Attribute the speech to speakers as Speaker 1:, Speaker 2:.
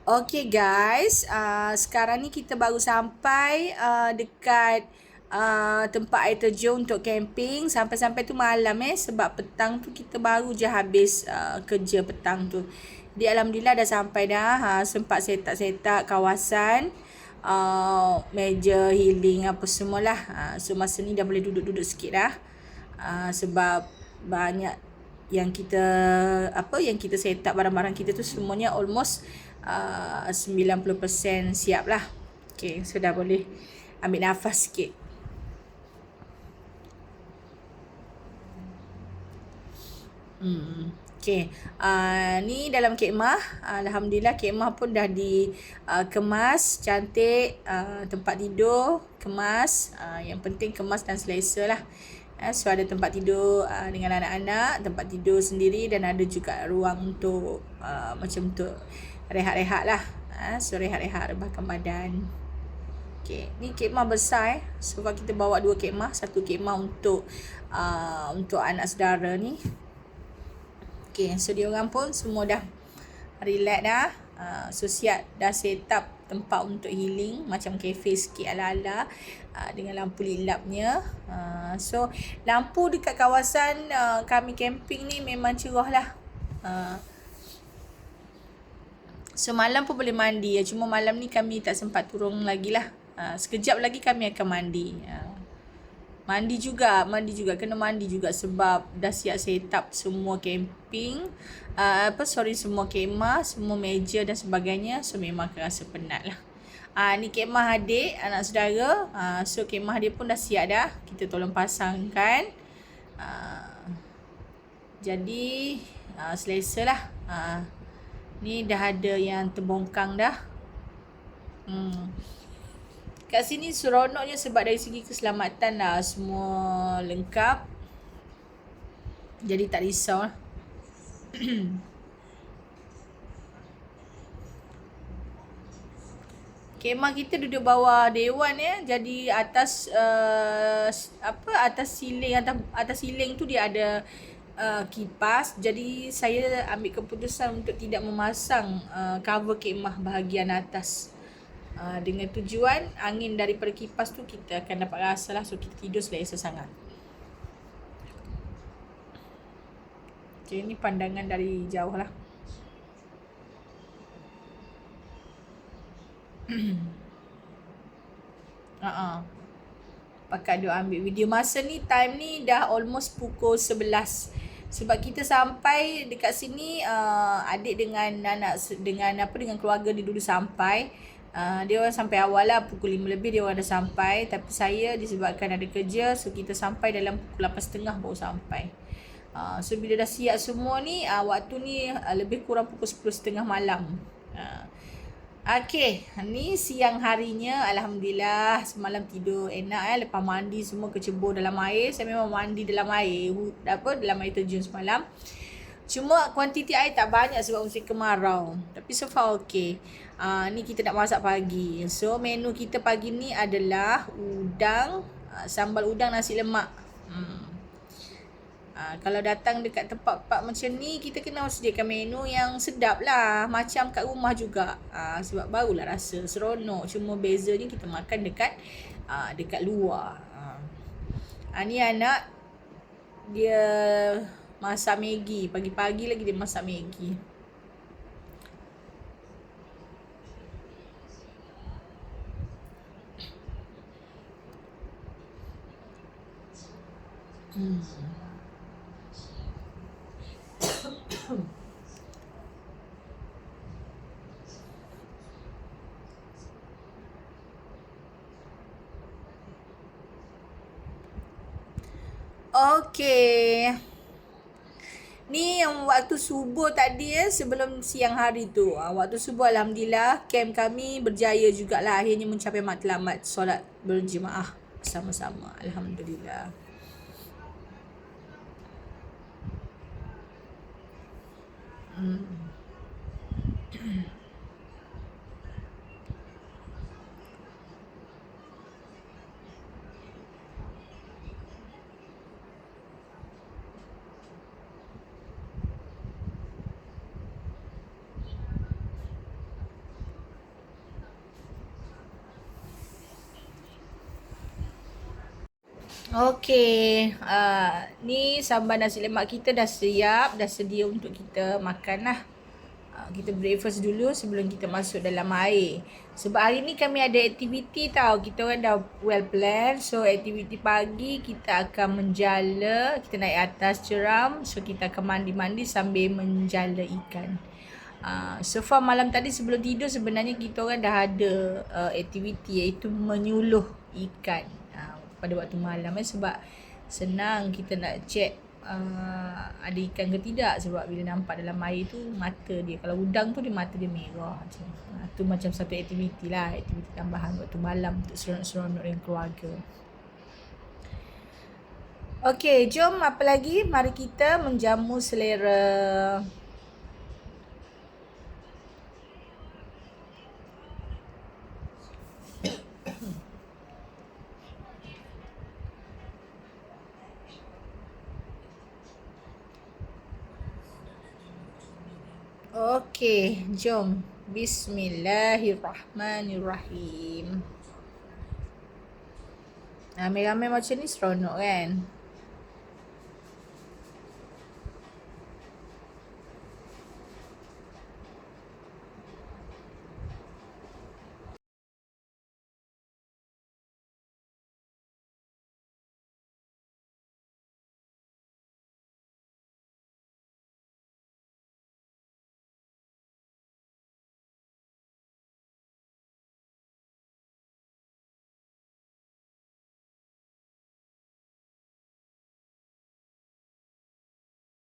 Speaker 1: Okay guys, sekarang ni kita baru sampai dekat tempat air terjun untuk camping. Sampai-sampai tu malam sebab petang tu kita baru je habis kerja petang tu. Jadi Alhamdulillah dah sampai dah. Sempat setak-setak kawasan, meja healing apa semualah. So masa ni dah boleh duduk-duduk sikit dah. Sebab banyak yang kita set up barang-barang kita tu semuanya almost 90% siap lah. Okay, so dah boleh ambil nafas sikit. Okay, ni dalam kemah. Alhamdulillah kemah pun dah dikemas cantik. Tempat tidur kemas. Yang penting kemas dan selesa lah. So ada tempat tidur dengan anak-anak, tempat tidur sendiri, dan ada juga ruang untuk macam untuk rehat-rehat lah. So rehat-rehat, rebahkan badan. Okay, ni kemah besar sebab kita bawa 2 kemah. Satu kemah untuk anak saudara ni. Okay, so dia orang pun semua dah relax dah. So siap dah set up tempat untuk healing, macam cafe sikit ala-ala, dengan lampu lilapnya. So lampu dekat kawasan kami camping ni memang cerah lah. So malam pun boleh mandi. Cuma malam ni kami tak sempat turun lagi lah. Sekejap lagi kami akan mandi. Mandi juga kena mandi juga sebab dah siap set up semua camping, semua kemah, semua meja dan sebagainya. So memang akan rasa penat lah. Ni kemah adik, anak saudara. So kemah dia pun dah siap dah. Kita tolong pasangkan. Jadi selesa lah. Ni dah ada yang terbongkang dah. Kat sini seronoknya sebab dari segi keselamatan lah semua lengkap. Jadi tak risau lah. Kemah kita duduk bawah dewan Jadi atas atas siling tu dia ada kipas. Jadi saya ambil keputusan untuk tidak memasang cover kemah bahagian atas. Dengan tujuan angin daripada kipas tu kita akan dapat rasa lah. So kita tidur selesa sangat. Okay, ni pandangan dari jauh lah. Pakai duk ambil video. Masa ni time ni dah almost pukul 11. Sebab kita sampai dekat sini, adik dengan dengan keluarga dia dulu sampai. Dia orang sampai awal lah, pukul 5 lebih dia orang dah sampai. Tapi saya disebabkan ada kerja, so kita sampai dalam pukul 8.30 baru sampai. So bila dah siap semua ni, waktu ni lebih kurang pukul 10.30 malam. Okay, ni siang harinya. Alhamdulillah semalam tidur enak lepas mandi semua kecebur dalam air. Saya memang mandi dalam air, dalam air terjun semalam. Cuma kuantiti air tak banyak sebab musim kemarau. Tapi so far okay. Ni kita nak masak pagi. So menu kita pagi ni adalah udang, sambal udang nasi lemak. Kalau datang dekat tempat-tempat macam ni, kita kena sediakan menu yang sedap lah. Macam kat rumah juga. Sebab barulah rasa seronok. Cuma bezanya kita makan dekat luar. Ni anak dia masak Maggi. Pagi-pagi lagi dia masak Maggi. Okay. Ni yang waktu subuh tadi sebelum siang hari tu. Waktu subuh Alhamdulillah camp kami berjaya jugalah akhirnya mencapai matlamat solat berjemaah sama-sama. Alhamdulillah. Okey, ni sambal nasi lemak kita dah siap, dah sedia untuk kita makan lah. Kita breakfast dulu sebelum kita masuk dalam air. Sebab hari ni kami ada aktiviti tau. Kita orang dah well plan. So aktiviti pagi kita akan menjala. Kita naik atas ceram. So kita akan mandi-mandi sambil menjala ikan. So far malam tadi sebelum tidur sebenarnya kita orang dah ada aktiviti iaitu menyuluh ikan pada waktu malam sebab senang kita nak check ada ikan ke tidak, sebab bila nampak dalam air tu mata dia, kalau udang tu dia mata dia merah macam. Tu macam satu aktiviti lah, aktiviti tambahan waktu malam untuk seronok-seronok dengan keluarga. Okey, jom apa lagi, mari kita menjamu selera. Okey, jom. Bismillahirrahmanirrahim. Ramai-ramai macam ni seronok kan?